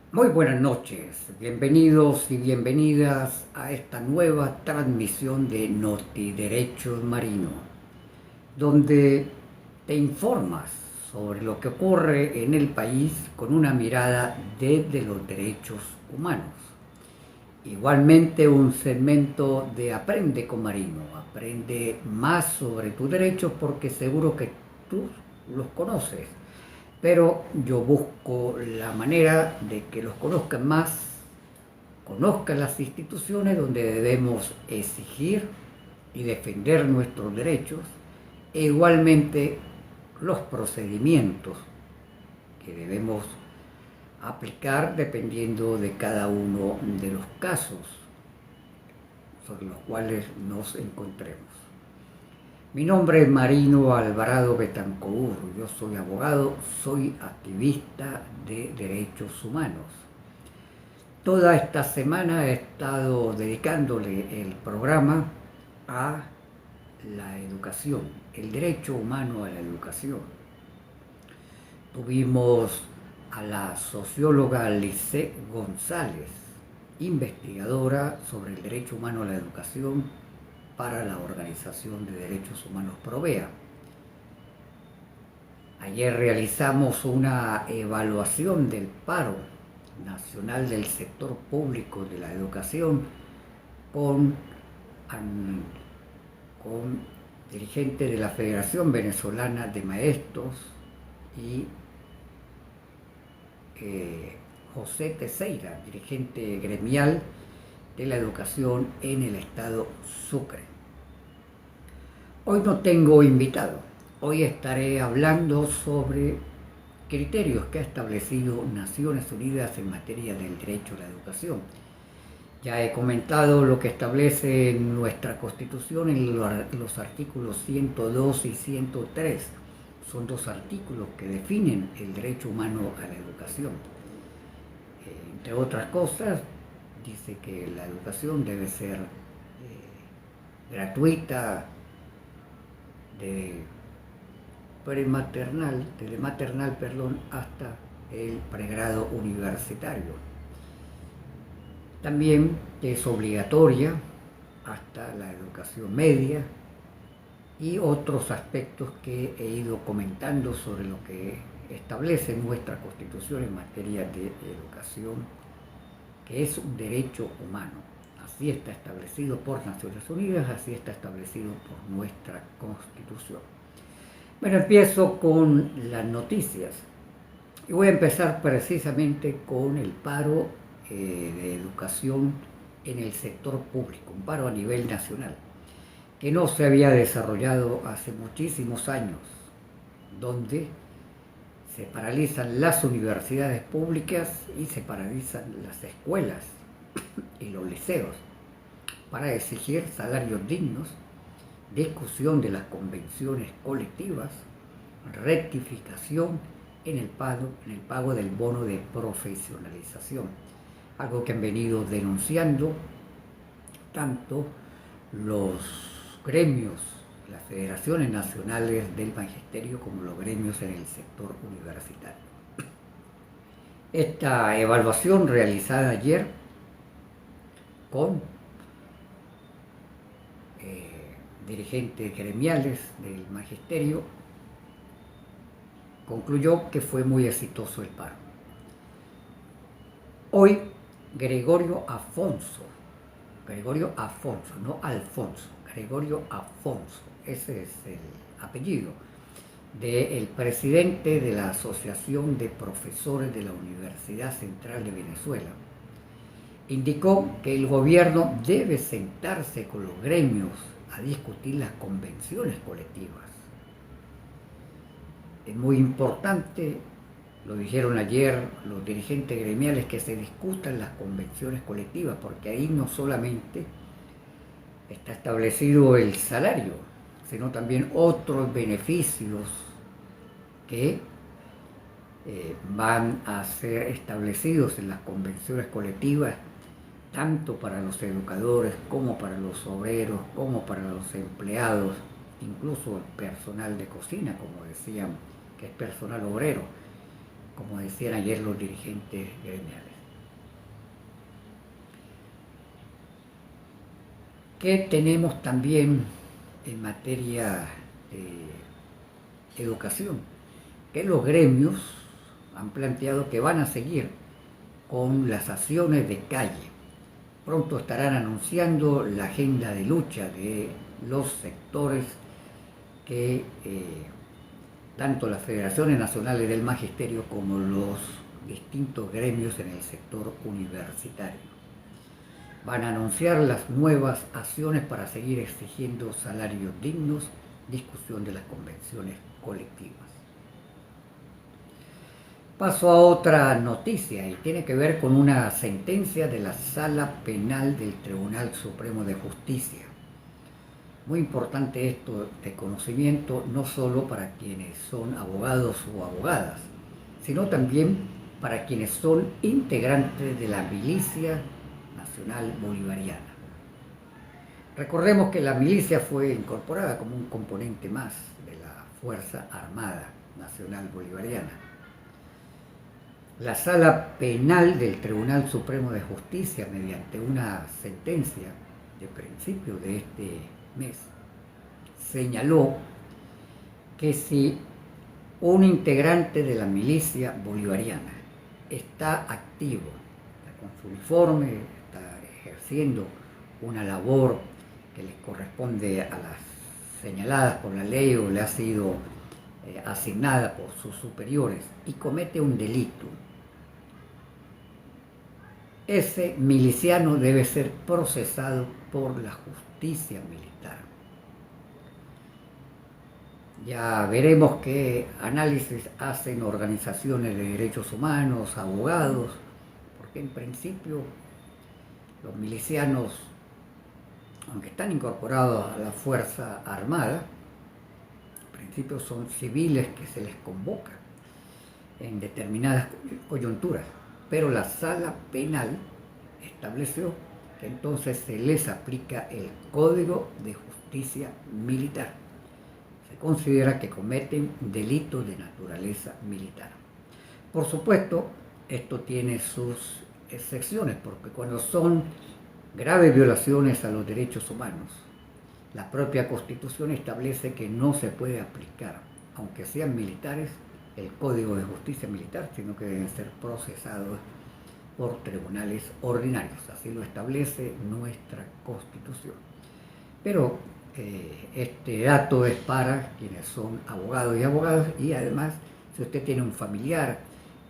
Muy buenas noches, bienvenidos y bienvenidas a esta nueva transmisión de Noti Derechos Marino, donde te informas sobre lo que ocurre en el país con una mirada desde los derechos humanos. Igualmente un segmento de Aprende con Marino, aprende más sobre tus derechos porque seguro que tú los conoces, pero yo busco la manera de que los conozcan más, conozcan las instituciones donde debemos exigir y defender nuestros derechos e igualmente los procedimientos que debemos aplicar dependiendo de cada uno de los casos sobre los cuales nos encontremos. Mi nombre es Marino Alvarado Betancourt, yo soy abogado, soy activista de derechos humanos. Toda esta semana he estado dedicándole el programa a la educación, el derecho humano a la educación. Tuvimos a la socióloga Lice González, investigadora sobre el derecho humano a la educación para la Organización de Derechos Humanos Provea. Ayer realizamos una evaluación del paro nacional del sector público de la educación con dirigentes de la Federación Venezolana de Maestros y José Teixeira, dirigente gremial de la educación en el estado Sucre. Hoy no tengo invitado, hoy estaré hablando sobre criterios que ha establecido Naciones Unidas en materia del derecho a la educación. Ya he comentado lo que establece nuestra Constitución en los artículos 102 y 103. Son dos artículos que definen el derecho humano a la educación. Entre otras cosas, dice que la educación debe ser gratuita, desde maternal, hasta el pregrado universitario. También es obligatoria hasta la educación media y otros aspectos que he ido comentando sobre lo que establece nuestra Constitución en materia de educación, que es un derecho humano. Así está establecido por Naciones Unidas, así está establecido por nuestra Constitución. Bueno, empiezo con las noticias y voy a empezar precisamente con el paro de educación en el sector público, un paro a nivel nacional, que no se había desarrollado hace muchísimos años, donde se paralizan las universidades públicas y se paralizan las escuelas y los liceos para exigir salarios dignos, discusión de las convenciones colectivas, rectificación en el pago del bono de profesionalización, algo que han venido denunciando tanto los gremios, las federaciones nacionales del magisterio como los gremios en el sector universitario. Esta evaluación realizada ayer con dirigentes gremiales del magisterio concluyó que fue muy exitoso el paro. Hoy Gregorio Afonso, no Alfonso, Gregorio Afonso, ese es el apellido del presidente de la Asociación de Profesores de la Universidad Central de Venezuela, indicó que el gobierno debe sentarse con los gremios a discutir las convenciones colectivas. Es muy importante, lo dijeron ayer los dirigentes gremiales, que se discutan las convenciones colectivas, porque ahí no solamente está establecido el salario, sino también otros beneficios que van a ser establecidos en las convenciones colectivas, tanto para los educadores como para los obreros, como para los empleados, incluso el personal de cocina, como decían, que es personal obrero, como decían ayer los dirigentes gremiales. que tenemos también en materia de educación, que los gremios han planteado que van a seguir con las acciones de calle. Pronto estarán anunciando la agenda de lucha de los sectores que tanto las federaciones nacionales del magisterio como los distintos gremios en el sector universitario. Van a anunciar las nuevas acciones para seguir exigiendo salarios dignos, discusión de las convenciones colectivas. Paso a otra noticia y tiene que ver con una sentencia de la Sala Penal del Tribunal Supremo de Justicia. Muy importante esto de conocimiento, no solo para quienes son abogados o abogadas, sino también para quienes son integrantes de la Milicia Nacional Bolivariana. Recordemos que la milicia fue incorporada como un componente más de la Fuerza Armada Nacional Bolivariana. La Sala Penal del Tribunal Supremo de Justicia, mediante una sentencia de principio de este mes, señaló que si un integrante de la milicia bolivariana está activo, está con su uniforme, está ejerciendo una labor que les corresponde a las señaladas por la ley o le ha sido asignada por sus superiores y comete un delito, ese miliciano debe ser procesado por la justicia militar. Ya veremos qué análisis hacen organizaciones de derechos humanos, abogados, porque en principio los milicianos, aunque están incorporados a la Fuerza Armada, en principio son civiles que se les convoca en determinadas coyunturas, pero la Sala Penal estableció que entonces se les aplica el Código de Justicia Militar. Se considera que cometen delitos de naturaleza militar. Por supuesto, esto tiene sus excepciones, porque cuando son graves violaciones a los derechos humanos, la propia Constitución establece que no se puede aplicar, aunque sean militares, el Código de Justicia Militar, sino que deben ser procesados por tribunales ordinarios. Así lo establece nuestra Constitución. Pero este dato es para quienes son abogados y abogadas, y además, si usted tiene un familiar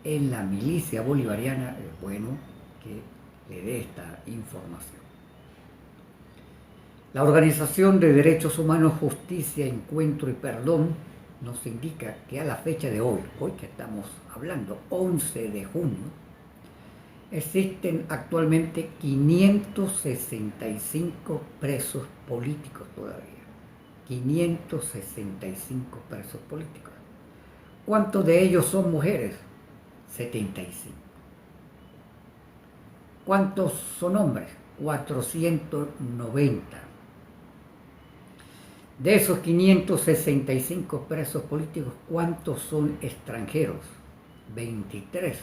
en la milicia bolivariana, es bueno que le dé esta información. La Organización de Derechos Humanos, Justicia, Encuentro y Perdón nos indica que a la fecha de hoy que estamos hablando, 11 de junio, existen actualmente 565 presos políticos todavía. 565 presos políticos. ¿Cuántos de ellos son mujeres? 75. ¿Cuántos son hombres? 490. De esos 565 presos políticos, ¿cuántos son extranjeros? 23,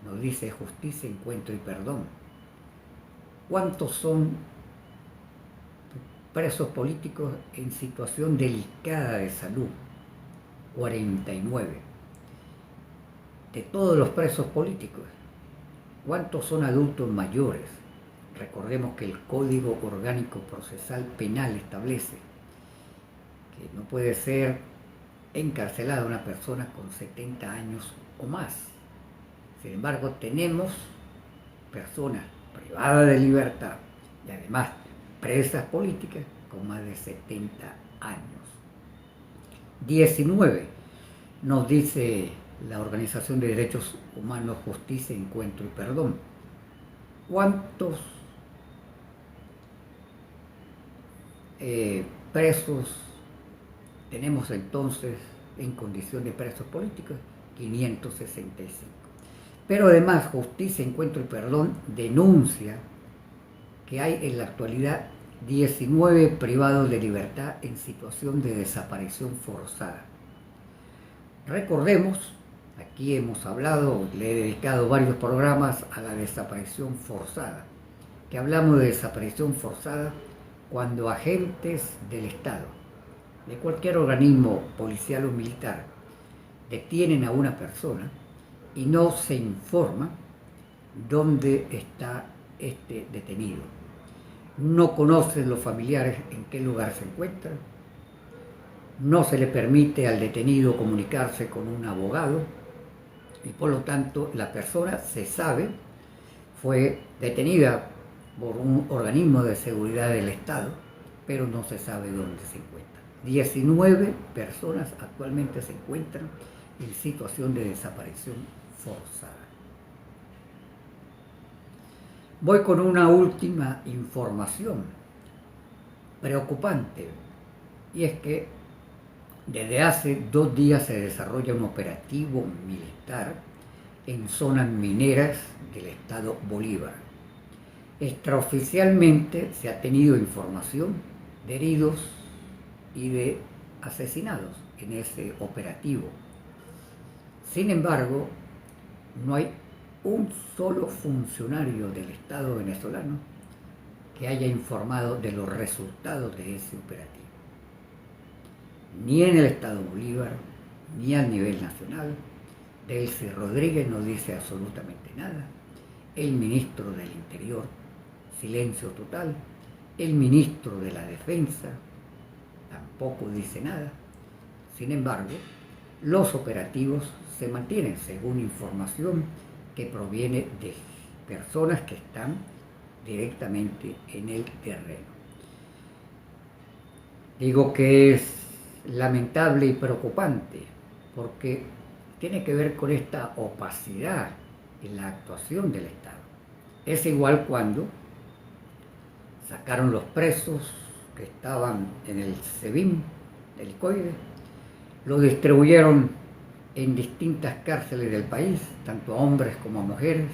nos dice Justicia, Encuentro y Perdón. ¿Cuántos son presos políticos en situación delicada de salud? 49. De todos los presos políticos, ¿cuántos son adultos mayores? Recordemos que el Código Orgánico Procesal Penal establece que no puede ser encarcelada una persona con 70 años o más. Sin embargo, tenemos personas privadas de libertad y además presas políticas con más de 70 años. 19, nos dice la Organización de Derechos Humanos, Justicia, Encuentro y Perdón. ¿Cuántos presos tenemos entonces en condición de presos políticos? 565. Pero además Justicia, Encuentro y Perdón denuncia que hay en la actualidad 19 privados de libertad en situación de desaparición forzada. Recordemos, aquí hemos hablado, le he dedicado varios programas a la desaparición forzada. Que hablamos de desaparición forzada cuando agentes del Estado, de cualquier organismo policial o militar, detienen a una persona y no se informa dónde está este detenido. No conocen los familiares en qué lugar se encuentra, no se le permite al detenido comunicarse con un abogado y por lo tanto la persona se sabe, fue detenida por un organismo de seguridad del Estado, pero no se sabe dónde se encuentra. 19 personas actualmente se encuentran en situación de desaparición forzada. Voy con una última información preocupante, y es que desde hace 2 días se desarrolla un operativo militar en zonas mineras del estado Bolívar. Extraoficialmente se ha tenido información de heridos y de asesinados en ese operativo. Sin embargo, no hay un solo funcionario del Estado venezolano que haya informado de los resultados de ese operativo. Ni en el Estado Bolívar, ni a nivel nacional. Delcy Rodríguez no dice absolutamente nada. El ministro del Interior, silencio total. El ministro de la Defensa tampoco dice nada. Sin embargo, los operativos se mantienen según información que proviene de personas que están directamente en el terreno. Digo que es lamentable y preocupante porque tiene que ver con esta opacidad en la actuación del Estado. Es igual cuando sacaron los presos que estaban en el SEBIN, el COIDE, lo distribuyeron en distintas cárceles del país, tanto a hombres como a mujeres,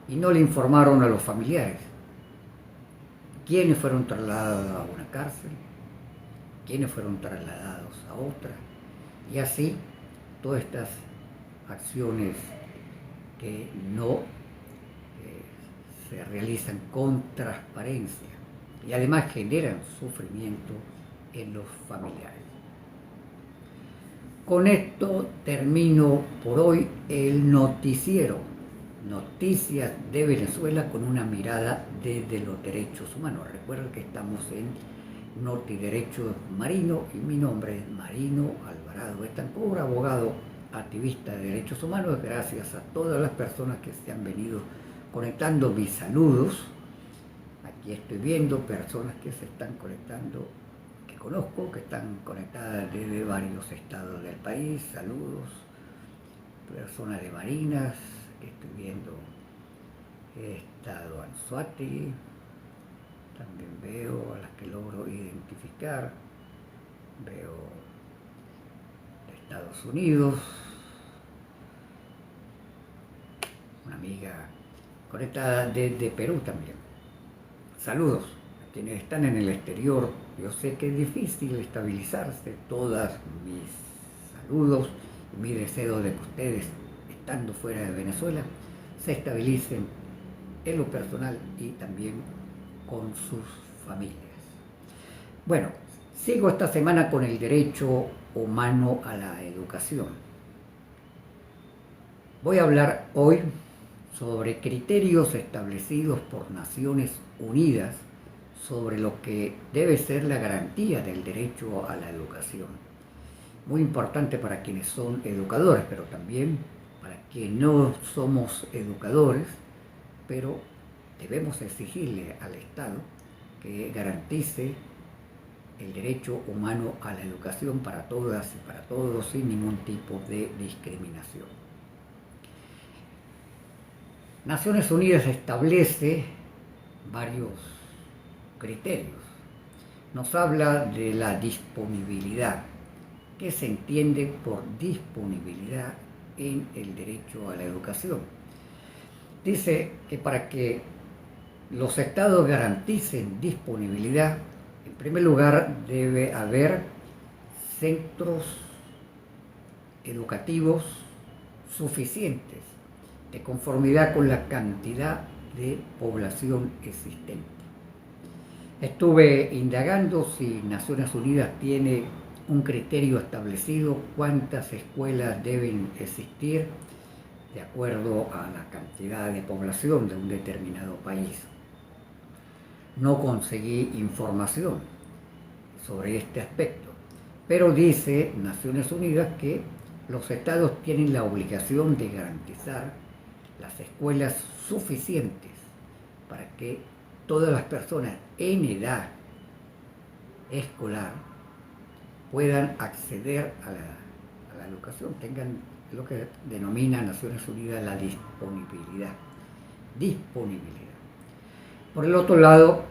y no le informaron a los familiares quiénes fueron trasladados a una cárcel, quiénes fueron trasladados a otra, y así todas estas acciones que no se realizan con transparencia y además generan sufrimiento en los familiares. Con esto termino por hoy el noticiero, Noticias de Venezuela con una mirada desde los derechos humanos. Recuerden que estamos en Norte y Derecho Marino y mi nombre es Marino Alvarado Betancur, abogado activista de derechos humanos. Gracias a todas las personas que se han venido conectando. Mis saludos. Aquí estoy viendo personas que se están conectando, que conozco, que están conectadas desde varios estados del país. Saludos. Personas de Marinas, que estoy viendo. He estado en Anzoátegui. También veo a las que logro identificar. Veo de Estados Unidos. Una amiga conectada desde Perú también. Saludos a quienes están en el exterior. Yo sé que es difícil estabilizarse. Todas mis saludos y mi deseo de que ustedes, estando fuera de Venezuela, se estabilicen en lo personal y también con sus familias. Bueno, sigo esta semana con el derecho humano a la educación. Voy a hablar hoy sobre criterios establecidos por Naciones Unidas sobre lo que debe ser la garantía del derecho a la educación. Muy importante para quienes son educadores, pero también para quienes no somos educadores, pero debemos exigirle al Estado que garantice el derecho humano a la educación para todas y para todos sin ningún tipo de discriminación. Naciones Unidas establece varios criterios. Nos habla de la disponibilidad. ¿Qué se entiende por disponibilidad en el derecho a la educación? Dice que para que los estados garanticen disponibilidad, en primer lugar debe haber centros educativos suficientes de conformidad con la cantidad de población existente. Estuve indagando si Naciones Unidas tiene un criterio establecido cuántas escuelas deben existir de acuerdo a la cantidad de población de un determinado país. No conseguí información sobre este aspecto, pero dice Naciones Unidas que los estados tienen la obligación de garantizar las escuelas suficientes para que todas las personas en edad escolar puedan acceder a la educación, tengan lo que denomina Naciones Unidas la disponibilidad. Por el otro lado,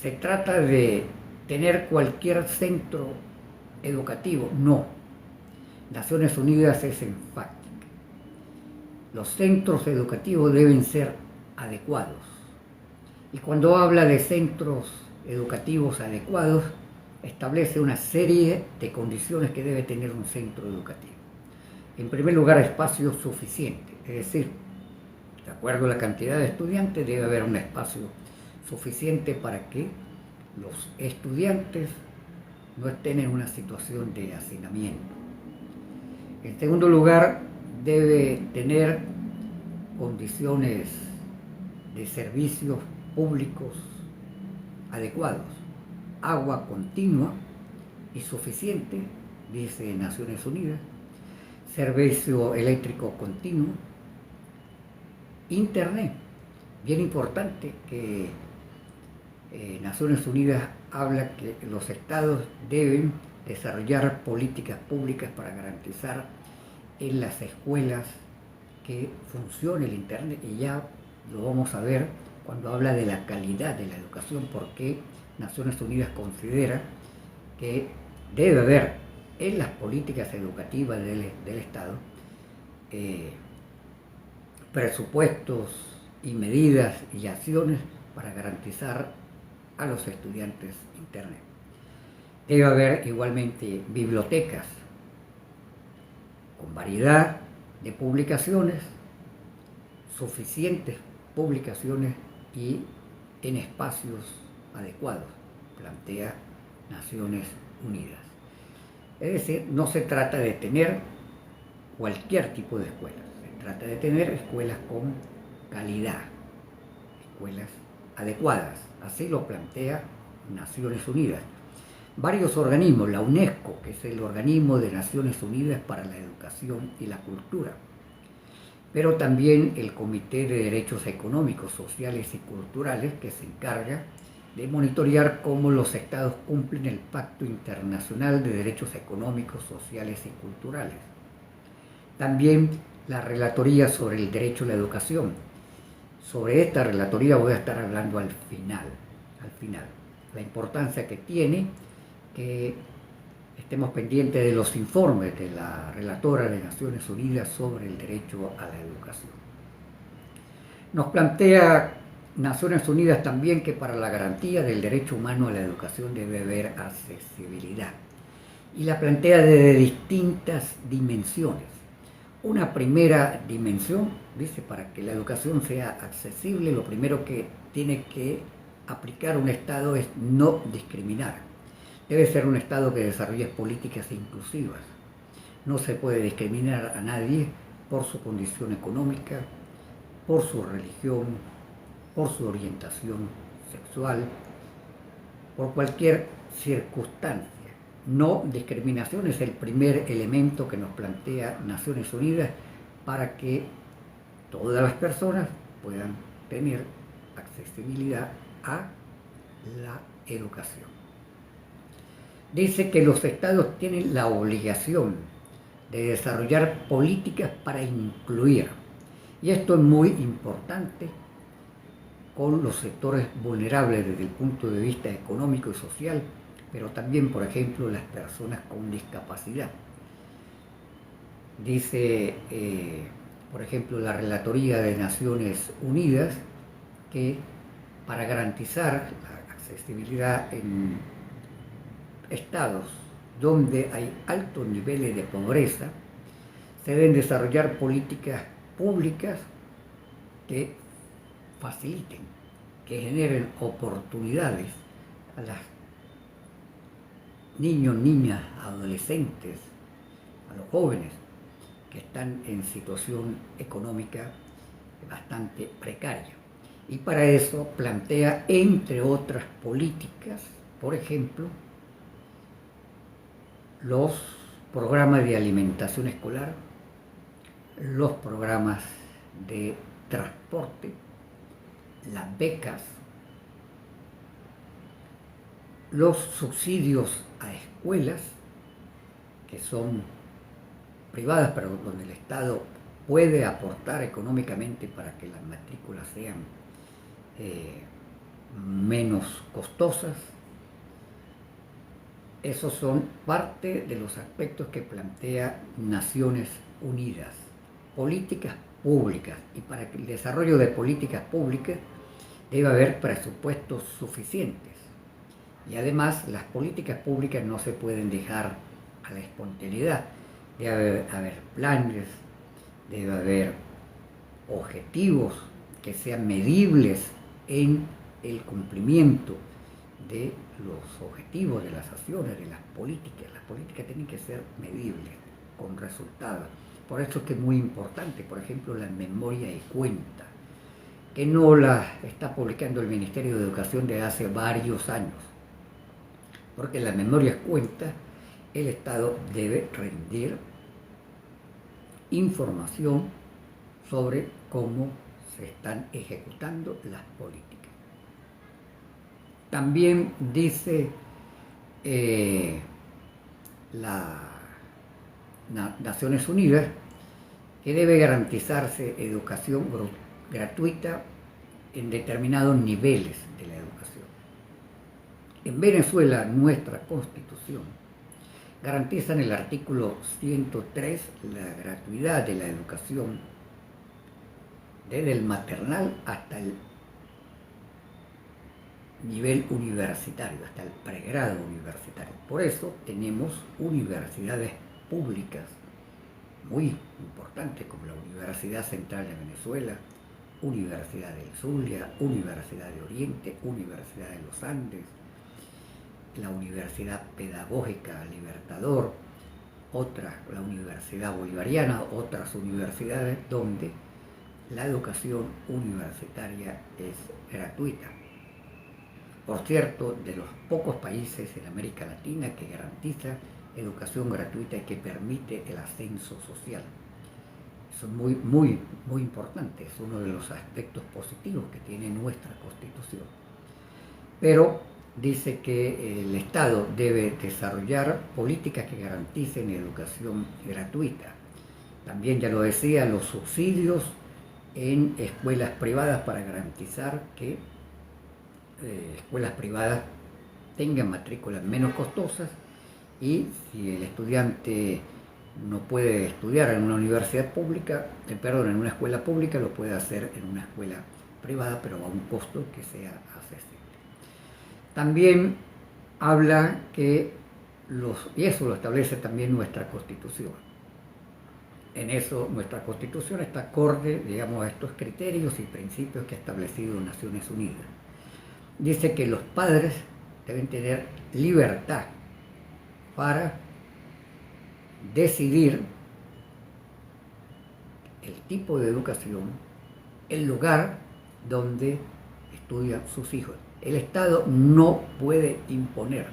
se trata de tener cualquier centro educativo. No. Naciones Unidas es enfática. Los centros educativos deben ser adecuados. Y cuando habla de centros educativos adecuados, establece una serie de condiciones que debe tener un centro educativo. En primer lugar, espacio suficiente, es decir, de acuerdo a la cantidad de estudiantes, debe haber un espacio suficiente para que los estudiantes no estén en una situación de hacinamiento. En segundo lugar, debe tener condiciones de servicios públicos adecuados, agua continua y suficiente, dice Naciones Unidas, servicio eléctrico continuo, internet, bien importante que Naciones Unidas habla que los estados deben desarrollar políticas públicas para garantizar en las escuelas que funcione el internet, y ya lo vamos a ver cuando habla de la calidad de la educación, porque Naciones Unidas considera que debe haber en las políticas educativas del Estado presupuestos y medidas y acciones para garantizar a los estudiantes internet. Debe haber igualmente bibliotecas con variedad de publicaciones, suficientes publicaciones y en espacios adecuados, plantea Naciones Unidas. Es decir, no se trata de tener cualquier tipo de escuelas, se trata de tener escuelas con calidad, escuelas adecuadas, así lo plantea Naciones Unidas. Varios organismos, la UNESCO, que es el organismo de Naciones Unidas para la Educación y la Cultura, pero también el Comité de Derechos Económicos, Sociales y Culturales, que se encarga de monitorear cómo los estados cumplen el Pacto Internacional de Derechos Económicos, Sociales y Culturales. También la Relatoría sobre el Derecho a la Educación. Sobre esta relatoría voy a estar hablando al final. La importancia que tiene que estemos pendientes de los informes de la relatora de Naciones Unidas sobre el derecho a la educación. Nos plantea Naciones Unidas también que para la garantía del derecho humano a la educación debe haber accesibilidad, y la plantea desde distintas dimensiones. Una primera dimensión, dice, para que la educación sea accesible, lo primero que tiene que aplicar un Estado es no discriminar. Debe ser un Estado que desarrolle políticas inclusivas. No se puede discriminar a nadie por su condición económica, por su religión, por su orientación sexual, por cualquier circunstancia. No discriminación es el primer elemento que nos plantea Naciones Unidas para que todas las personas puedan tener accesibilidad a la educación. Dice que los estados tienen la obligación de desarrollar políticas para incluir, y esto es muy importante con los sectores vulnerables desde el punto de vista económico y social, pero también, por ejemplo, las personas con discapacidad. Dice, por ejemplo, la Relatoría de Naciones Unidas que para garantizar la accesibilidad en estados donde hay altos niveles de pobreza, se deben desarrollar políticas públicas que faciliten, que generen oportunidades a los niños, niñas, adolescentes, a los jóvenes que están en situación económica bastante precaria. Y para eso plantea, entre otras políticas, por ejemplo, los programas de alimentación escolar, los programas de transporte, las becas, los subsidios a escuelas que son privadas, pero donde el Estado puede aportar económicamente para que las matrículas sean menos costosas. Esos son parte de los aspectos que plantea Naciones Unidas. Políticas públicas. Y para el desarrollo de políticas públicas debe haber presupuestos suficientes. Y además las políticas públicas no se pueden dejar a la espontaneidad. Debe haber planes, debe haber objetivos que sean medibles en el cumplimiento de los objetivos, de las acciones, de las políticas. Las políticas tienen que ser medibles, con resultados. Por eso es que es muy importante, por ejemplo, la memoria y cuenta, que no la está publicando el Ministerio de Educación desde hace varios años. Porque la memoria y cuenta, el Estado debe rendir información sobre cómo se están ejecutando las políticas. También dice Naciones Unidas que debe garantizarse educación gratuita en determinados niveles de la educación. En Venezuela, nuestra Constitución garantiza en el artículo 103 la gratuidad de la educación desde el maternal hasta el nivel universitario, hasta el pregrado universitario. Por eso tenemos universidades públicas muy importantes como la Universidad Central de Venezuela, Universidad del Zulia, Universidad de Oriente, Universidad de los Andes, la Universidad Pedagógica Libertador, la Universidad Bolivariana, otras universidades donde la educación universitaria es gratuita. Por cierto, de los pocos países en América Latina que garantiza educación gratuita y que permite el ascenso social. Eso es muy importante, es uno de los aspectos positivos que tiene nuestra Constitución. Pero dice que el Estado debe desarrollar políticas que garanticen educación gratuita. También, ya lo decía, los subsidios en escuelas privadas para garantizar que escuelas privadas tengan matrículas menos costosas, y si el estudiante no puede estudiar en una universidad pública, en una escuela pública, lo puede hacer en una escuela privada, pero a un costo que sea accesible. También habla que y eso lo establece también nuestra Constitución. En eso nuestra Constitución está acorde, digamos, a estos criterios y principios que ha establecido Naciones Unidas. Dice que los padres deben tener libertad para decidir el tipo de educación, el lugar donde estudian sus hijos. El Estado no puede imponer,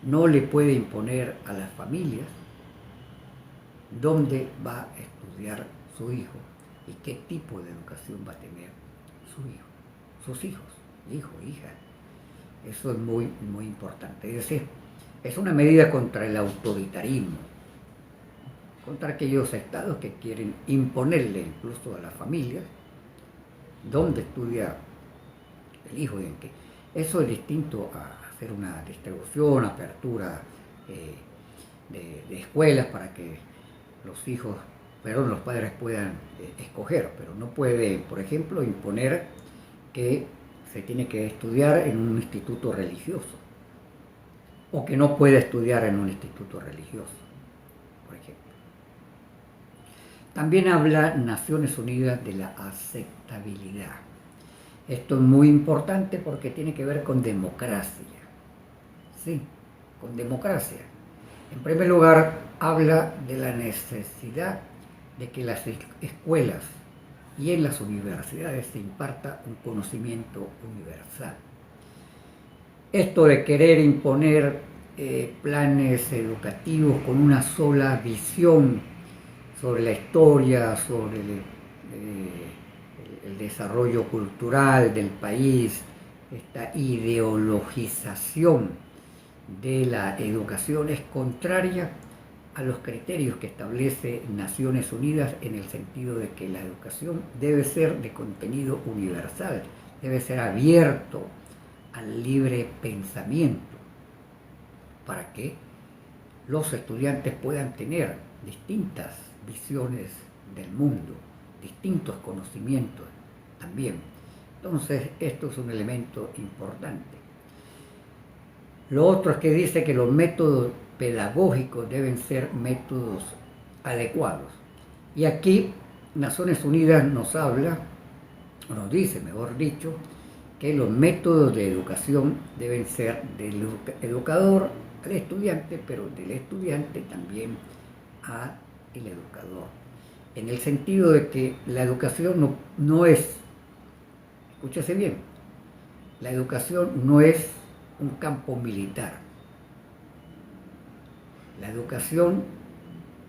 no le puede imponer a las familias dónde va a estudiar su hijo y qué tipo de educación va a tener su hijo, sus hijos, hijo, hija. Eso es muy importante. Es decir, es una medida contra el autoritarismo, contra aquellos estados que quieren imponerle incluso a las familias dónde estudia el hijo y en qué. Eso es distinto a hacer una distribución, apertura de escuelas para que los padres puedan escoger, pero no puede, por ejemplo, imponer que se tiene que estudiar en un instituto religioso o que no puede estudiar en un instituto religioso, por ejemplo. También habla Naciones Unidas de la aceptabilidad. Esto es muy importante porque tiene que ver con democracia. Sí, con democracia. En primer lugar, habla de la necesidad de que las escuelas y en las universidades se imparta un conocimiento universal. Esto de querer imponer planes educativos con una sola visión sobre la historia, sobre el desarrollo cultural del país, esta ideologización de la educación es contraria a los criterios que establece Naciones Unidas, en el sentido de que la educación debe ser de contenido universal, debe ser abierto al libre pensamiento, para que los estudiantes puedan tener distintas visiones del mundo, distintos conocimientos también. Entonces, esto es un elemento importante. Lo otro es que dice que los métodos pedagógicos deben ser métodos adecuados. Y aquí Naciones Unidas nos habla, o nos dice, mejor dicho, que los métodos de educación deben ser del educador al estudiante, pero del estudiante también al educador. En el sentido de que la educación no es, escúchese bien, la educación no es un campo militar. La educación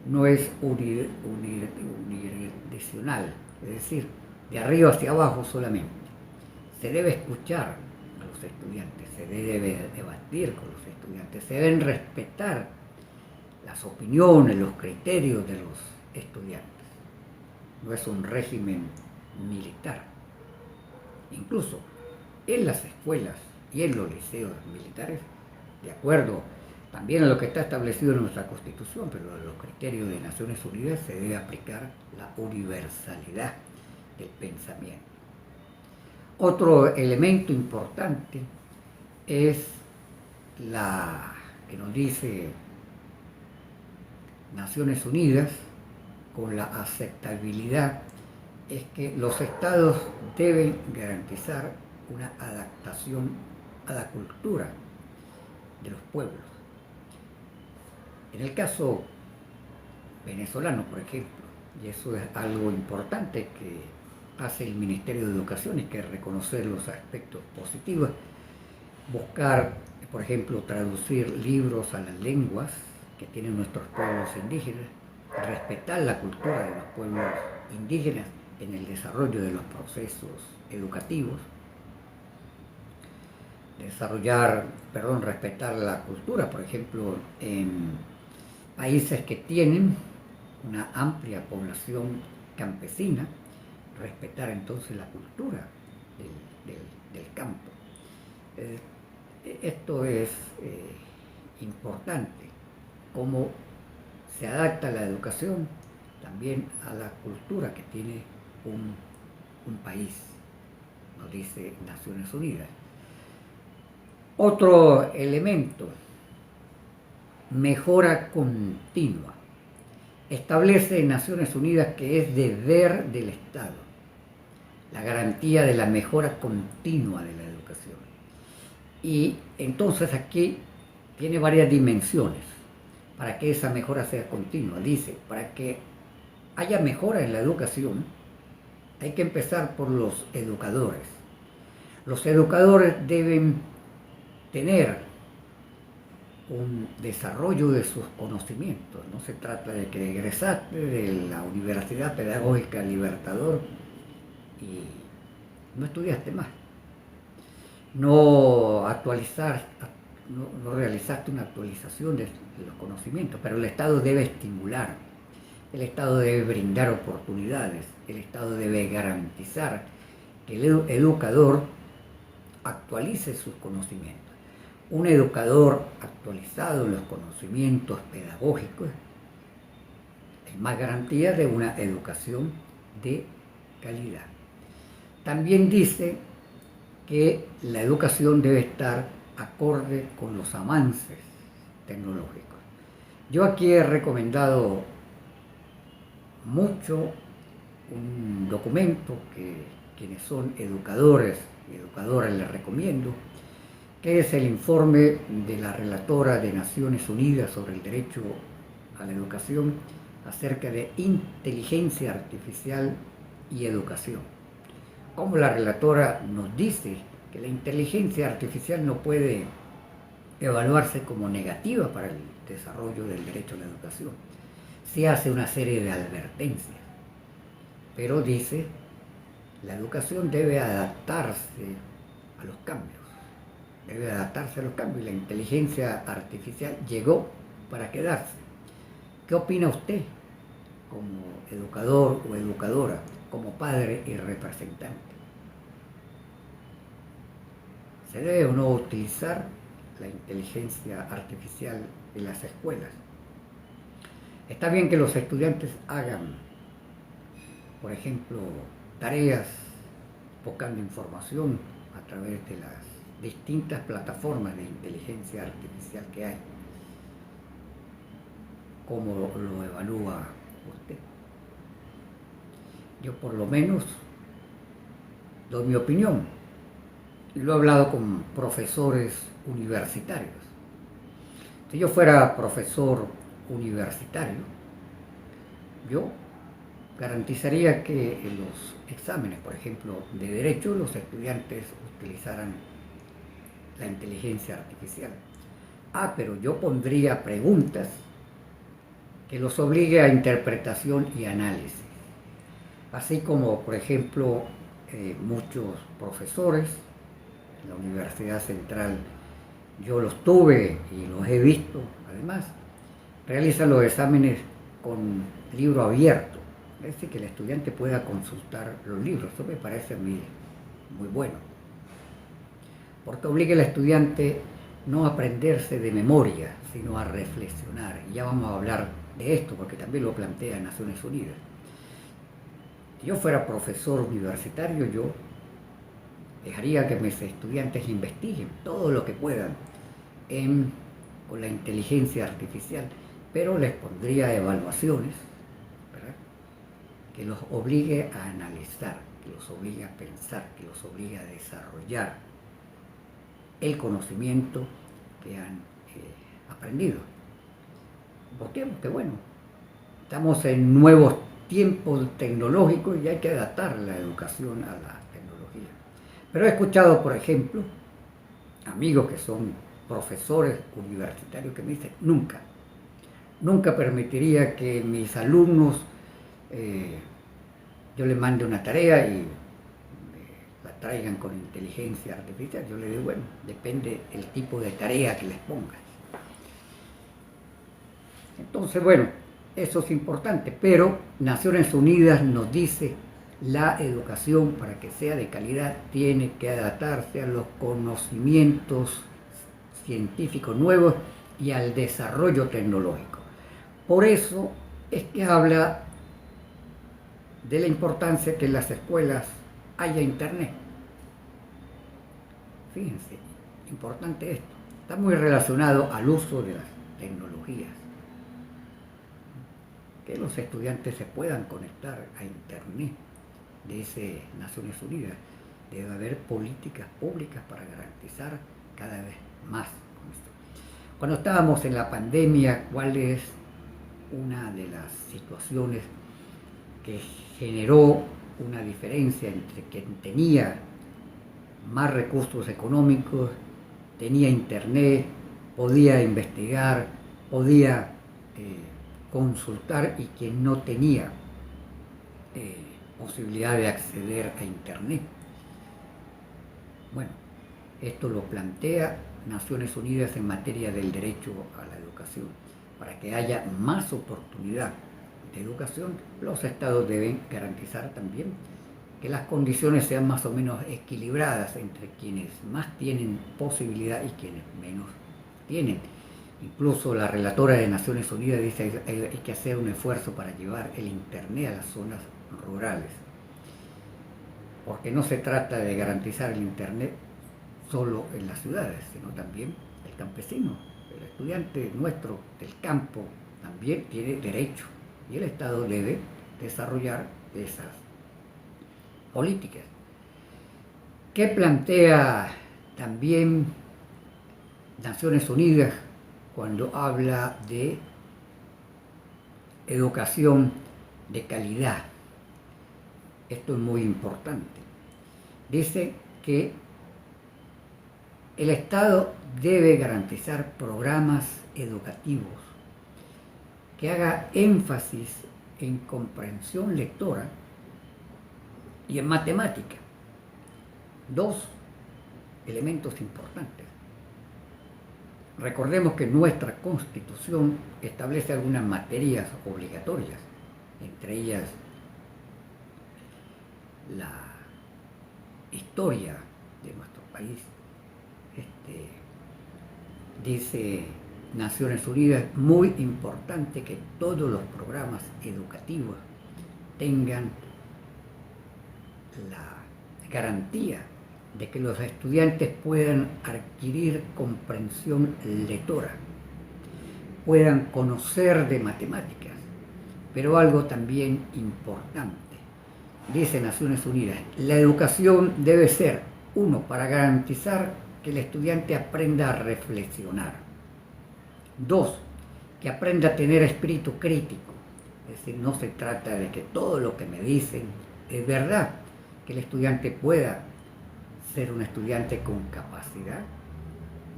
no es unidireccional, es decir, de arriba hacia abajo solamente. Se debe escuchar a los estudiantes, se debe debatir con los estudiantes, se deben respetar las opiniones, los criterios de los estudiantes. No es un régimen militar. Incluso en las escuelas y en los liceos militares, de acuerdo también a lo que está establecido en nuestra Constitución, pero a los criterios de Naciones Unidas, se debe aplicar la universalidad del pensamiento. Otro elemento importante es la que nos dice Naciones Unidas, con la aceptabilidad, es que los estados deben garantizar una adaptación a la cultura de los pueblos. En el caso venezolano, por ejemplo, y eso es algo importante que hace el Ministerio de Educación, y que reconocer los aspectos positivos, buscar, por ejemplo, traducir libros a las lenguas que tienen nuestros pueblos indígenas, respetar la cultura de los pueblos indígenas en el desarrollo de los procesos educativos, respetar la cultura, por ejemplo, en países que tienen una amplia población campesina, respetar entonces la cultura del campo. Esto es importante, cómo se adapta la educación también a la cultura que tiene un país, nos dice Naciones Unidas. Otro elemento, mejora continua. Establece en Naciones Unidas que es deber del Estado la garantía de la mejora continua de la educación. Y entonces aquí tiene varias dimensiones para que esa mejora sea continua. Dice, para que haya mejora en la educación, hay que empezar por los educadores. Los educadores deben tener un desarrollo de sus conocimientos. No se trata de que egresaste de la Universidad Pedagógica Libertador y no estudiaste más. No realizaste una actualización de los conocimientos, pero el Estado debe estimular, el Estado debe brindar oportunidades, el Estado debe garantizar que el educador actualice sus conocimientos. Un educador actualizado en los conocimientos pedagógicos es más garantía de una educación de calidad. También dice que la educación debe estar acorde con los avances tecnológicos. Yo aquí he recomendado mucho un documento que quienes son educadores y educadoras les recomiendo, que es el informe de la relatora de Naciones Unidas sobre el derecho a la educación acerca de inteligencia artificial y educación. Como la relatora nos dice que la inteligencia artificial no puede evaluarse como negativa para el desarrollo del derecho a la educación. Se hace una serie de advertencias, pero dice, la educación debe adaptarse a los cambios. Debe adaptarse a los cambios y la inteligencia artificial llegó para quedarse. ¿Qué opina usted como educador o educadora, como padre y representante? ¿Se debe o no utilizar la inteligencia artificial en las escuelas? Está bien que los estudiantes hagan, por ejemplo, tareas buscando información a través de las distintas plataformas de inteligencia artificial que hay. ¿Cómo lo evalúa usted? Yo por lo menos doy mi opinión. Lo he hablado con profesores universitarios. Si yo fuera profesor universitario, yo garantizaría que en los exámenes, por ejemplo, de derecho, los estudiantes utilizaran la inteligencia artificial. Pero yo pondría preguntas que los obligue a interpretación y análisis. Así como, por ejemplo, muchos profesores en la Universidad Central, yo los tuve y los he visto, además, realizan los exámenes con libro abierto, es decir, que el estudiante pueda consultar los libros. Eso me parece a mí muy bueno, porque obliga al estudiante no a aprenderse de memoria, sino a reflexionar. Y ya vamos a hablar de esto, porque también lo plantea Naciones Unidas. Si yo fuera profesor universitario, yo dejaría que mis estudiantes investiguen todo lo que puedan con la inteligencia artificial, pero les pondría evaluaciones, ¿verdad?, que los obligue a analizar, que los obligue a pensar, que los obligue a desarrollar el conocimiento que han aprendido. ¿Por qué? Porque bueno, estamos en nuevos tiempos tecnológicos y hay que adaptar la educación a la tecnología. Pero he escuchado, por ejemplo, amigos que son profesores universitarios que me dicen, nunca permitiría que mis alumnos, yo les mande una tarea y la traigan con inteligencia artificial. Yo les digo, bueno, depende el tipo de tarea que les pongas. Entonces, bueno, eso es importante, pero Naciones Unidas nos dice, la educación, para que sea de calidad, tiene que adaptarse a los conocimientos científicos nuevos y al desarrollo tecnológico. Por eso es que habla de la importancia que en las escuelas haya internet. Fíjense, importante esto. Está muy relacionado al uso de las tecnologías. Que los estudiantes se puedan conectar a internet. Dice Naciones Unidas, debe haber políticas públicas para garantizar cada vez más esto. Cuando estábamos en la pandemia, ¿cuál es una de las situaciones que generó una diferencia entre quien tenía más recursos económicos, tenía internet, podía investigar, podía consultar, y quien no tenía posibilidad de acceder a internet? Bueno, esto lo plantea Naciones Unidas en materia del derecho a la educación. Para que haya más oportunidad de educación, los estados deben garantizar también que las condiciones sean más o menos equilibradas entre quienes más tienen posibilidad y quienes menos tienen. Incluso la relatora de Naciones Unidas dice que hay que hacer un esfuerzo para llevar el internet a las zonas rurales, porque no se trata de garantizar el internet solo en las ciudades, sino también el campesino, el estudiante nuestro del campo también tiene derecho, y el Estado debe desarrollar esas políticas. ¿Qué plantea también Naciones Unidas cuando habla de educación de calidad? Esto es muy importante. Dice que el Estado debe garantizar programas educativos que haga énfasis en comprensión lectora y en matemática. Dos elementos importantes. Recordemos que nuestra Constitución establece algunas materias obligatorias, entre ellas la historia de nuestro país. Dice Naciones Unidas, muy importante que todos los programas educativos tengan la garantía de que los estudiantes puedan adquirir comprensión lectora, puedan conocer de matemáticas, pero algo también importante, dice Naciones Unidas, la educación debe ser, uno, para garantizar que el estudiante aprenda a reflexionar, dos, que aprenda a tener espíritu crítico, es decir, no se trata de que todo lo que me dicen es verdad, que el estudiante pueda ser un estudiante con capacidad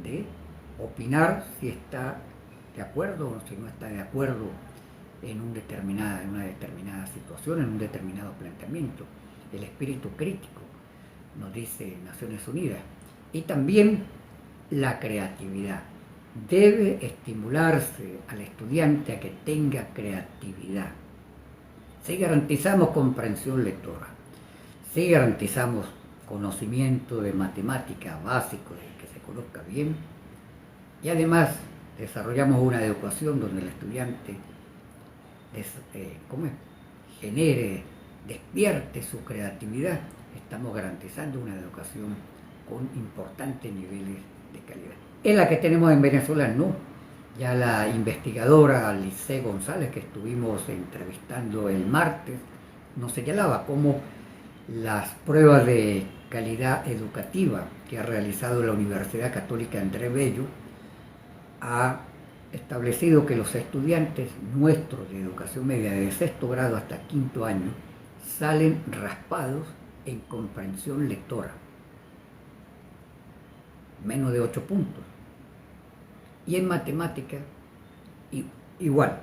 de opinar si está de acuerdo o si no está de acuerdo en una determinada situación, en un determinado planteamiento. El espíritu crítico, nos dice Naciones Unidas. Y también la creatividad. Debe estimularse al estudiante a que tenga creatividad. Si garantizamos comprensión lectora, si garantizamos conocimiento de matemática básico, de que se conozca bien, y además desarrollamos una educación donde el estudiante despierte su creatividad, estamos garantizando una educación con importantes niveles de calidad. Es la que tenemos en Venezuela, no. Ya la investigadora Lice González, que estuvimos entrevistando el martes, nos señalaba cómo las pruebas de calidad educativa que ha realizado la Universidad Católica Andrés Bello ha establecido que los estudiantes nuestros de educación media de sexto grado hasta quinto año salen raspados en comprensión lectora, menos de 8 puntos, y en matemática igual.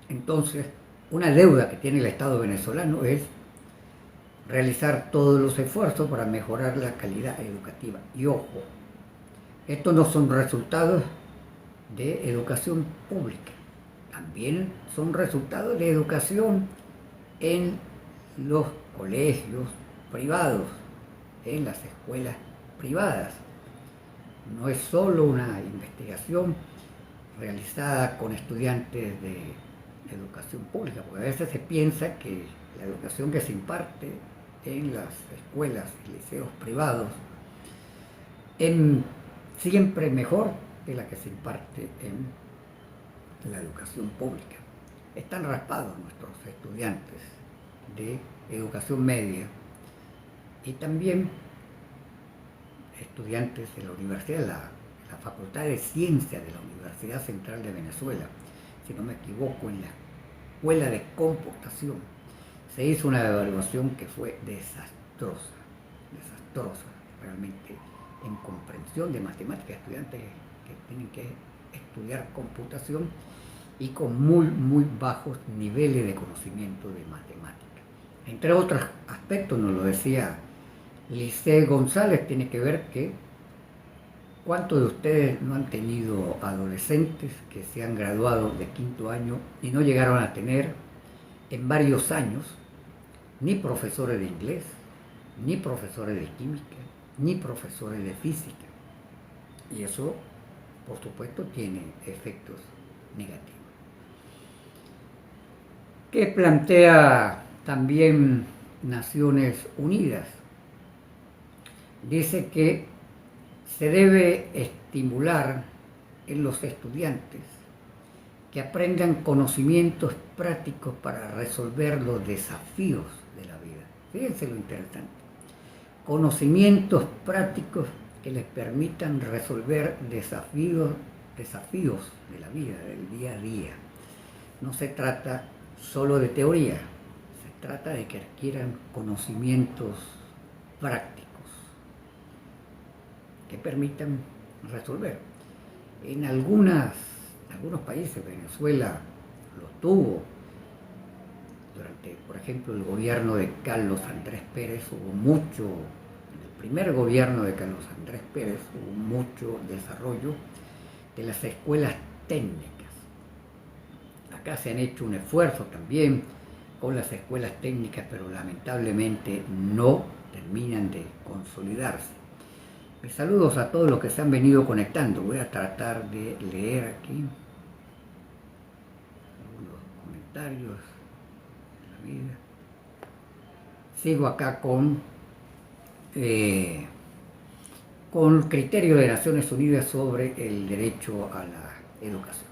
Entonces, una deuda que tiene el Estado venezolano es realizar todos los esfuerzos para mejorar la calidad educativa. Y ojo, estos no son resultados de educación pública, también son resultados de educación en los colegios privados, en las escuelas privadas. No es solo una investigación realizada con estudiantes de educación pública, porque a veces se piensa que la educación que se imparte en las escuelas y liceos privados es siempre mejor que la que se imparte en la educación pública. Están raspados nuestros estudiantes de educación media y también estudiantes de la Universidad, la Facultad de Ciencias de la Universidad Central de Venezuela, si no me equivoco, en la Escuela de Computación. Se hizo una evaluación que fue desastrosa, realmente, en comprensión de matemáticas, estudiantes que tienen que estudiar computación y con muy bajos niveles de conocimiento de matemática. Entre otros aspectos, nos lo decía Lice González, tiene que ver que ¿cuántos de ustedes no han tenido adolescentes que se han graduado de quinto año y no llegaron a tener en varios años ni profesores de inglés, ni profesores de química, ni profesores de física? Y eso, por supuesto, tiene efectos negativos. ¿Qué plantea también Naciones Unidas? Dice que se debe estimular en los estudiantes que aprendan conocimientos prácticos para resolver los desafíos de la vida. Fíjense lo interesante. conocimientos prácticos que les permitan resolver desafíos de la vida, del día a día. No se trata solo de teoría, se trata de que adquieran conocimientos prácticos que permitan resolver. En algunos países, Venezuela lo tuvo durante, por ejemplo, el gobierno de Carlos Andrés Pérez, en el primer gobierno de Carlos Andrés Pérez hubo mucho desarrollo de las escuelas técnicas. Acá se han hecho un esfuerzo también con las escuelas técnicas, pero lamentablemente no terminan de consolidarse. Mis saludos a todos los que se han venido conectando. Voy a tratar de leer aquí algunos comentarios de la vida. Sigo acá con criterio de Naciones Unidas sobre el derecho a la educación.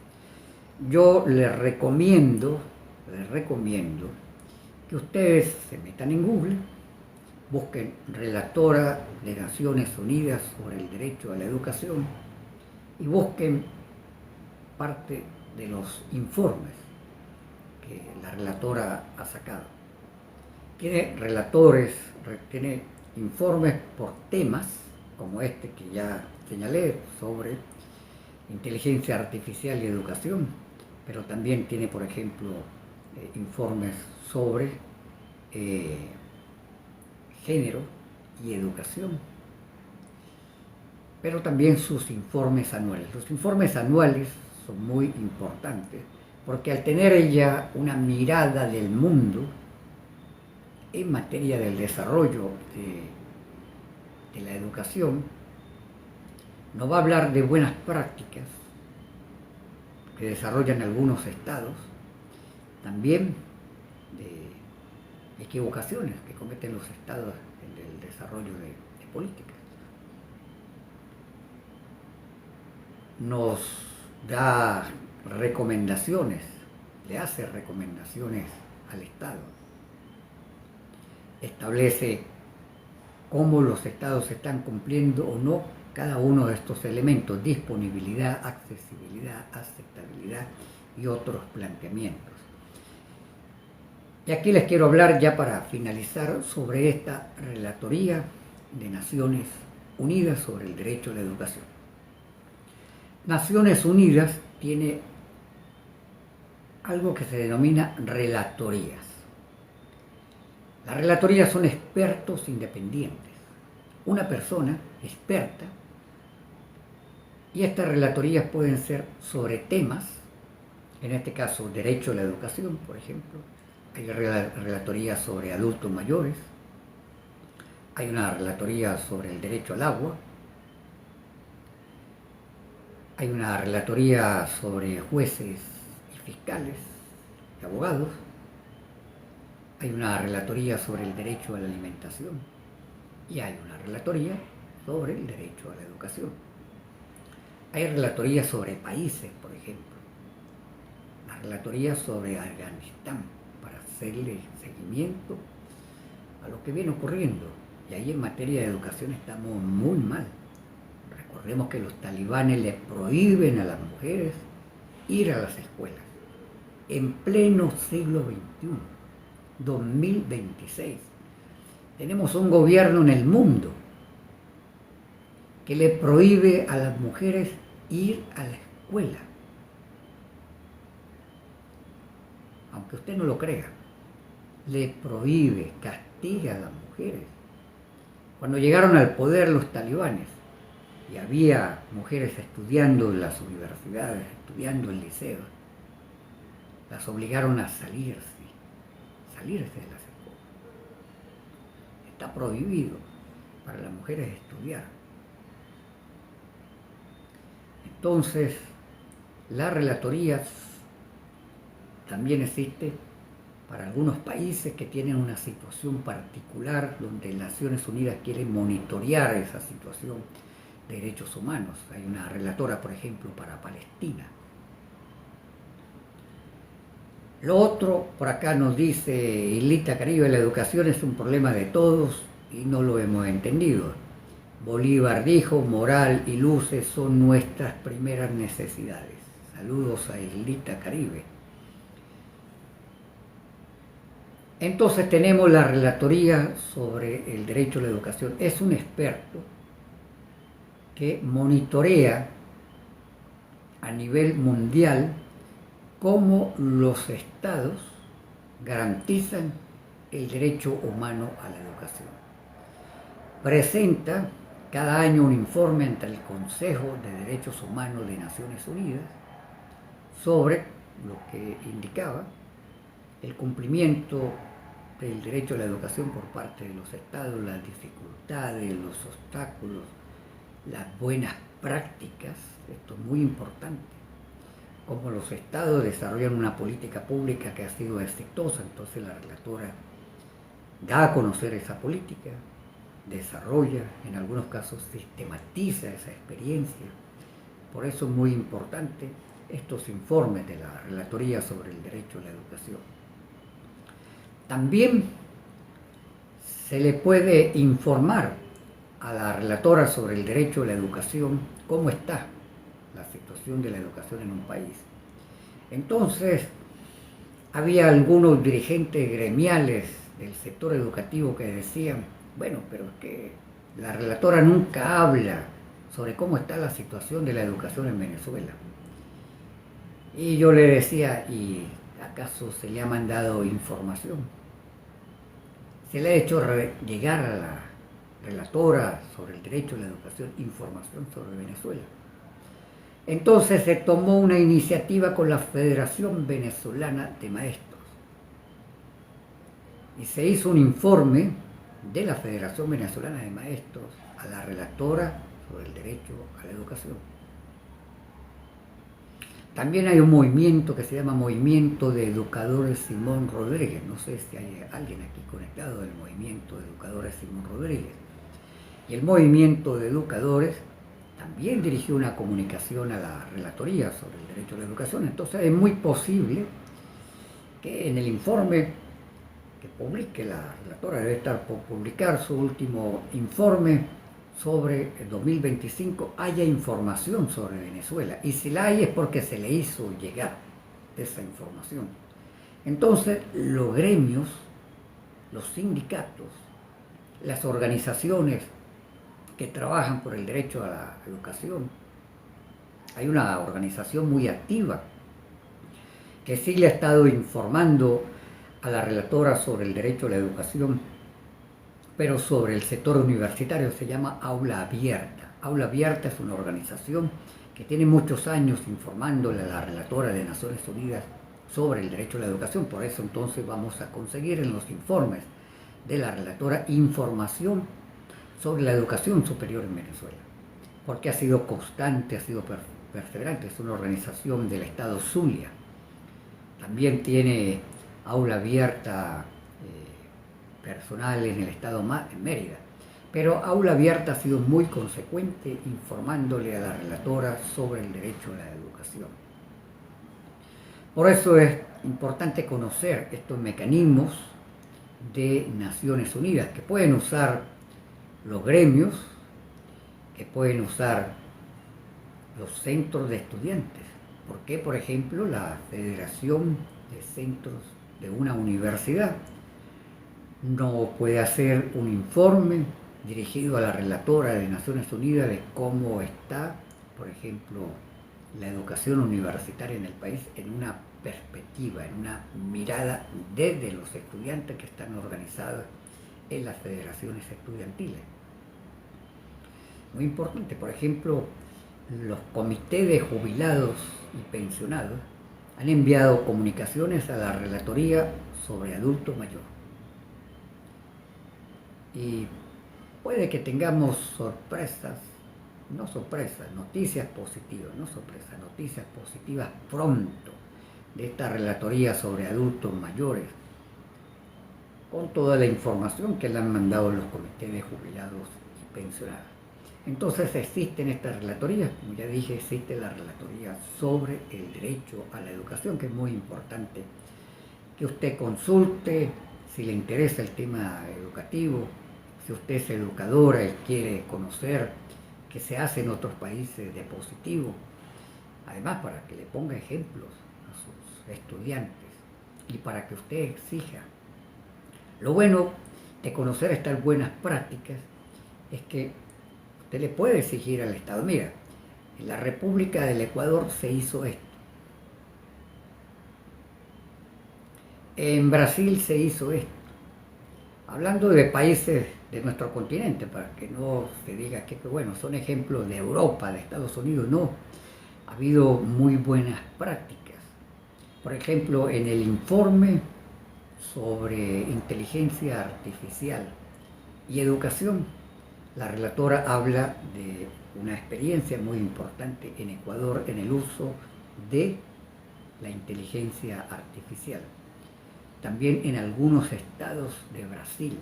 Yo les recomiendo que ustedes se metan en Google, busquen relatora de Naciones Unidas sobre el derecho a la educación y busquen parte de los informes que la relatora ha sacado. Tiene informes por temas, como este que ya señalé, sobre inteligencia artificial y educación, pero también tiene, por ejemplo, informes sobre género y educación, pero también sus informes anuales. Los informes anuales son muy importantes porque al tener ella una mirada del mundo en materia del desarrollo de la educación, nos va a hablar de buenas prácticas que desarrollan algunos estados, también de equivocaciones que cometen los estados en el desarrollo de políticas. Nos da recomendaciones, le hace recomendaciones al Estado. Establece cómo los estados están cumpliendo o no cada uno de estos elementos: disponibilidad, accesibilidad, aceptabilidad y otros planteamientos. Y aquí les quiero hablar, ya para finalizar, sobre esta relatoría de Naciones Unidas sobre el derecho a la educación. Naciones Unidas tiene algo que se denomina relatorías. Las relatorías son expertos independientes, una persona experta, y estas relatorías pueden ser sobre temas, en este caso derecho a la educación, por ejemplo. Hay relatorías sobre adultos mayores, hay una relatoría sobre el derecho al agua, hay una relatoría sobre jueces y fiscales y abogados, hay una relatoría sobre el derecho a la alimentación y hay una relatoría sobre el derecho a la educación. Hay relatorías sobre países, por ejemplo, la relatoría sobre Afganistán, para hacerle seguimiento a lo que viene ocurriendo. Y ahí en materia de educación estamos muy mal. Recordemos que los talibanes le prohíben a las mujeres ir a las escuelas en pleno siglo XXI, 2026. Tenemos un gobierno en el mundo que le prohíbe a las mujeres ir a la escuela. Aunque usted no lo crea, le prohíbe, castiga a las mujeres. Cuando llegaron al poder los talibanes y había mujeres estudiando en las universidades, estudiando en liceos, las obligaron a salirse de las escuelas. Está prohibido para las mujeres estudiar. Entonces, la relatoría también existe para algunos países que tienen una situación particular donde Naciones Unidas quiere monitorear esa situación de derechos humanos. Hay una relatora, por ejemplo, para Palestina. Lo otro, por acá nos dice Ilita Caribe, la educación es un problema de todos y no lo hemos entendido. Bolívar dijo, moral y luces son nuestras primeras necesidades. Saludos a Islita Caribe. Entonces tenemos la Relatoría sobre el Derecho a la Educación. Es un experto que monitorea a nivel mundial cómo los estados garantizan el derecho humano a la educación. Presenta cada año un informe ante el Consejo de Derechos Humanos de Naciones Unidas sobre lo que indicaba el cumplimiento del derecho a la educación por parte de los estados, las dificultades, los obstáculos, las buenas prácticas. Esto es muy importante, cómo los estados desarrollan una política pública que ha sido exitosa. Entonces la relatora da a conocer esa política, desarrolla, en algunos casos sistematiza esa experiencia. Por eso es muy importante estos informes de la Relatoría sobre el Derecho a la Educación. También se le puede informar a la relatora sobre el derecho a la educación cómo está la situación de la educación en un país. Entonces, había algunos dirigentes gremiales del sector educativo que decían, bueno, pero es que la relatora nunca habla sobre cómo está la situación de la educación en Venezuela. Y yo le decía, ¿y acaso se le ha mandado información? Se le ha hecho llegar a la relatora sobre el derecho a la educación información sobre Venezuela. Entonces se tomó una iniciativa con la Federación Venezolana de Maestros y se hizo un informe de la Federación Venezolana de Maestros a la relatora sobre el derecho a la educación. También hay un movimiento que se llama Movimiento de Educadores Simón Rodríguez. No sé si hay alguien aquí conectado del Movimiento de Educadores Simón Rodríguez. Y el Movimiento de Educadores también dirigió una comunicación a la Relatoría sobre el derecho a la educación. Entonces es muy posible que en el informe que publique la relatora, debe estar por publicar su último informe sobre el 2025, haya información sobre Venezuela. Y si la hay es porque se le hizo llegar esa información. Entonces los gremios, los sindicatos, las organizaciones que trabajan por el derecho a la educación, hay una organización muy activa que sí le ha estado informando a la relatora sobre el derecho a la educación, pero sobre el sector universitario. Se llama Aula Abierta. Aula Abierta es una organización que tiene muchos años informándole a la relatora de Naciones Unidas sobre el derecho a la educación. Por eso entonces vamos a conseguir en los informes de la relatora información sobre la educación superior en Venezuela, porque ha sido constante, ha sido perseverante. Es una organización del estado Zulia. También tiene Aula Abierta personal en el estado Mérida, pero Aula Abierta ha sido muy consecuente informándole a la relatora sobre el derecho a la educación. Por eso es importante conocer estos mecanismos de Naciones Unidas que pueden usar los gremios, que pueden usar los centros de estudiantes. ¿Por qué, por ejemplo, la Federación de Centros de una universidad no puede hacer un informe dirigido a la relatora de Naciones Unidas de cómo está, por ejemplo, la educación universitaria en el país en una perspectiva, en una mirada desde los estudiantes que están organizados en las federaciones estudiantiles? Muy importante, por ejemplo, los comités de jubilados y pensionados han enviado comunicaciones a la relatoría sobre adulto mayor. Y puede que tengamos noticias positivas pronto de esta relatoría sobre adultos mayores, con toda la información que le han mandado los comités de jubilados y pensionados. Entonces existen estas relatorías, como ya dije, existe la relatoría sobre el derecho a la educación, que es muy importante que usted consulte si le interesa el tema educativo, si usted es educadora y quiere conocer qué se hace en otros países de positivo, además para que le ponga ejemplos a sus estudiantes y para que usted exija. Lo bueno de conocer estas buenas prácticas es que usted le puede exigir al Estado, mira, en la República del Ecuador se hizo esto, en Brasil se hizo esto, hablando de países de nuestro continente, para que no se diga que bueno, son ejemplos de Europa, de Estados Unidos, no, ha habido muy buenas prácticas. Por ejemplo, en el informe sobre inteligencia artificial y educación, la relatora habla de una experiencia muy importante en Ecuador en el uso de la inteligencia artificial. También en algunos estados de Brasil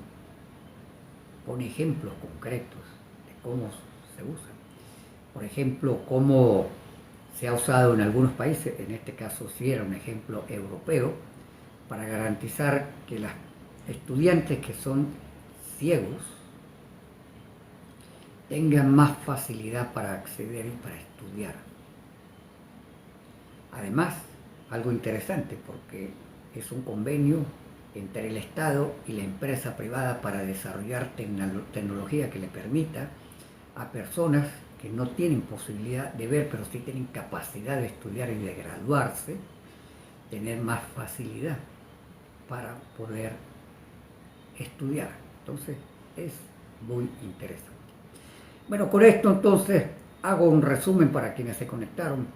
pone ejemplos concretos de cómo se usa. Por ejemplo, cómo se ha usado en algunos países, en este caso sí era un ejemplo europeo, para garantizar que los estudiantes que son ciegos tengan más facilidad para acceder y para estudiar. Además, algo interesante, porque es un convenio entre el Estado y la empresa privada para desarrollar tecnología que le permita a personas que no tienen posibilidad de ver, pero sí tienen capacidad de estudiar y de graduarse, tener más facilidad para poder estudiar. Entonces, es muy interesante. Bueno, con esto entonces hago un resumen para quienes se conectaron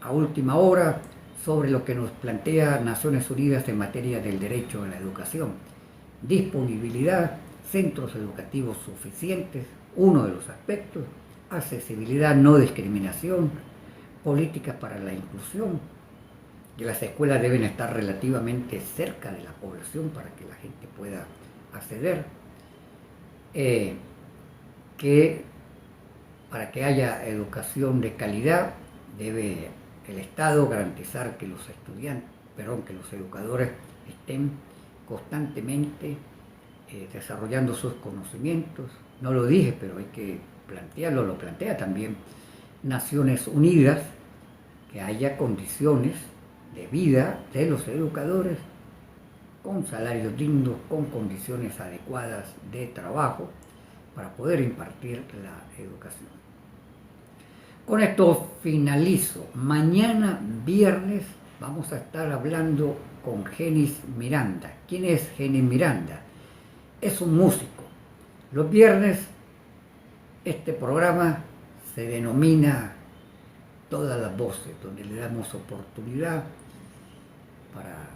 a última hora sobre lo que nos plantea Naciones Unidas en materia del derecho a la educación. Disponibilidad, centros educativos suficientes, uno de los aspectos, accesibilidad, no discriminación, políticas para la inclusión, que las escuelas deben estar relativamente cerca de la población para que la gente pueda acceder, que para que haya educación de calidad debe el Estado garantizar que los estudiantes, que los educadores estén constantemente desarrollando sus conocimientos. No lo dije, pero hay que plantearlo, lo plantea también Naciones Unidas, que haya condiciones de vida de los educadores con salarios dignos, con condiciones adecuadas de trabajo para poder impartir la educación. Con esto finalizo. Mañana viernes vamos a estar hablando con Genis Miranda. ¿Quién es Genis Miranda? Es un músico. Los viernes este programa se denomina Todas las Voces, donde le damos oportunidad para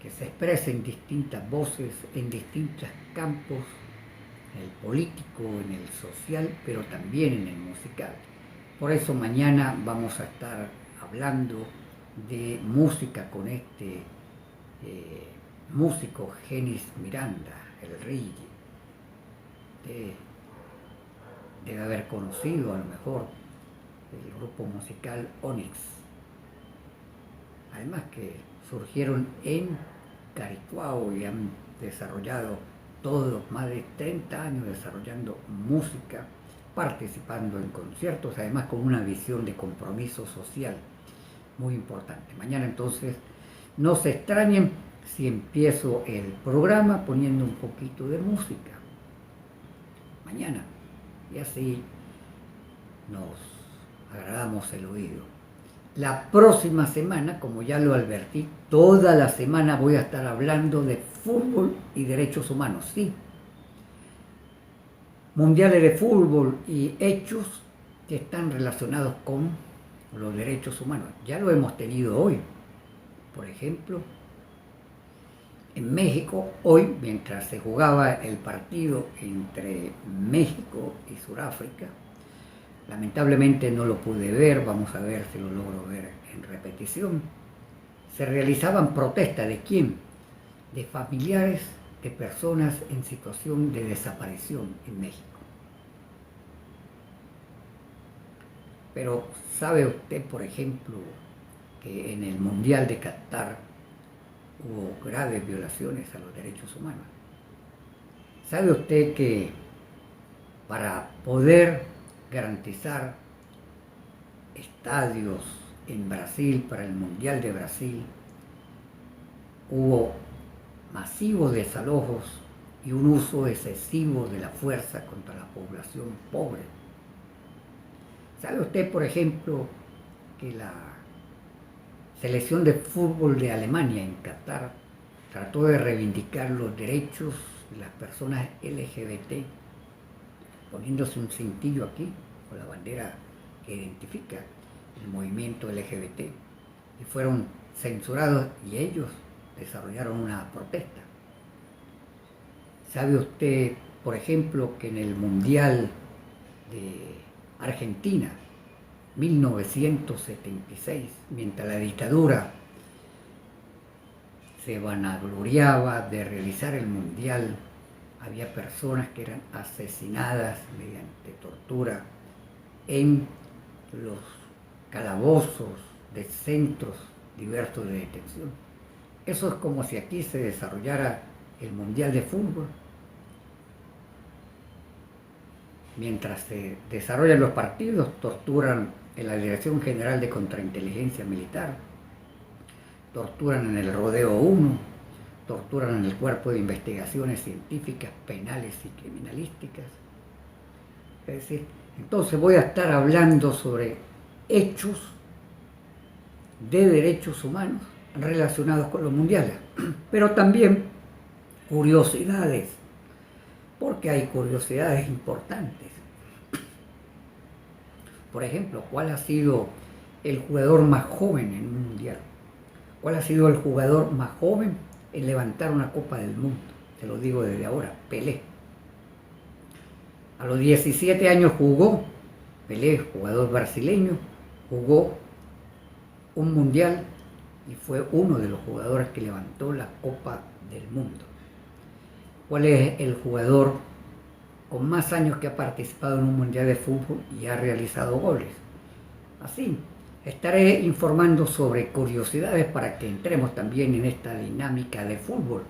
que se expresen distintas voces en distintos campos, en el político, en el social, pero también en el musical. Por eso mañana vamos a estar hablando de música con este músico Genis Miranda, el Rigi. Debe haber conocido a lo mejor el grupo musical Onyx. Además que surgieron en Caricuao y han desarrollado todos más de 30 años desarrollando música, participando en conciertos, además con una visión de compromiso social muy importante. Mañana entonces no se extrañen si empiezo el programa poniendo un poquito de música. Mañana. Y así nos agradamos el oído. La próxima semana, como ya lo advertí, toda la semana voy a estar hablando de fútbol y derechos humanos, sí. Mundiales de fútbol y hechos que están relacionados con los derechos humanos. Ya lo hemos tenido hoy. Por ejemplo, en México, hoy, mientras se jugaba el partido entre México y Sudáfrica, lamentablemente no lo pude ver, vamos a ver si lo logro ver en repetición. Se realizaban protestas, ¿de quién? De familiares de personas en situación de desaparición en México. Pero ¿sabe usted, por ejemplo, que en el Mundial de Qatar hubo graves violaciones a los derechos humanos? ¿Sabe usted que para poder garantizar estadios en Brasil para el Mundial de Brasil, hubo masivos desalojos y un uso excesivo de la fuerza contra la población pobre. ¿Sabe usted, por ejemplo, que la selección de fútbol de Alemania en Qatar trató de reivindicar los derechos de las personas LGBT, poniéndose un cintillo aquí con la bandera que identifica el movimiento LGBT, y fueron censurados y ellos desarrollaron una protesta? ¿Sabe usted, por ejemplo, que en el Mundial de Argentina, 1976, mientras la dictadura se vanagloriaba de realizar el Mundial, había personas que eran asesinadas mediante tortura en los calabozos de centros diversos de detención? Eso es como si aquí se desarrollara el Mundial de Fútbol. Mientras se desarrollan los partidos, torturan en la Dirección General de Contrainteligencia Militar, torturan en el Rodeo 1, torturan en el Cuerpo de Investigaciones Científicas, Penales y Criminalísticas. Es decir, entonces voy a estar hablando sobre hechos de derechos humanos relacionados con los mundiales, pero también curiosidades, porque hay curiosidades importantes. Por ejemplo, ¿cuál ha sido el jugador más joven en un mundial? ¿Cuál ha sido el jugador más joven en levantar una Copa del Mundo? Te lo digo desde ahora: Pelé. A los 17 años jugó, Pelé, jugador brasileño, jugó un mundial y fue uno de los jugadores que levantó la Copa del Mundo. ¿Cuál es el jugador con más años que ha participado en un mundial de fútbol y ha realizado goles? Así, estaré informando sobre curiosidades para que entremos también en esta dinámica de fútbol.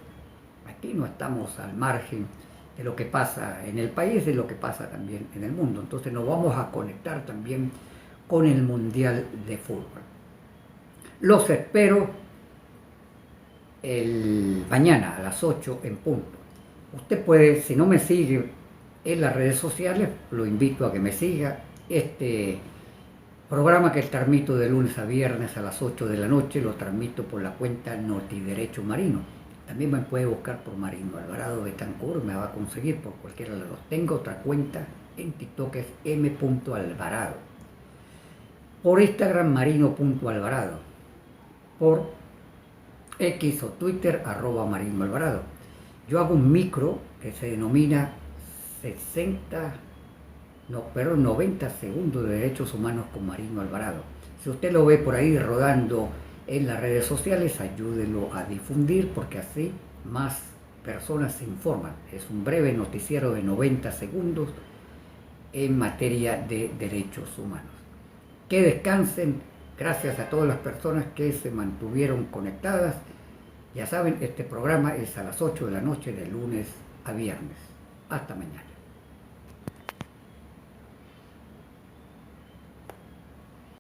Aquí no estamos al margen de lo que pasa en el país, de lo que pasa también en el mundo. Entonces nos vamos a conectar también con el Mundial de Fútbol. Los espero mañana a las 8 en punto. Usted puede, si no me sigue en las redes sociales, lo invito a que me siga. Este programa que transmito de lunes a viernes a las 8 de la noche lo transmito por la cuenta Notiderecho Marino. También me puede buscar por Marino Alvarado Betancourt, me va a conseguir por cualquiera de los dos. Tengo otra cuenta en TikTok, es m.alvarado. Por Instagram, marino.alvarado. Por X o Twitter, @marinoalvarado. Yo hago un micro que se denomina 90 segundos de derechos humanos con Marino Alvarado. Si usted lo ve por ahí rodando en las redes sociales, ayúdelo a difundir, porque así más personas se informan. Es un breve noticiero de 90 segundos en materia de derechos humanos. Que descansen. Gracias a todas las personas que se mantuvieron conectadas. Ya saben, este programa es a las 8 de la noche de lunes a viernes. Hasta mañana.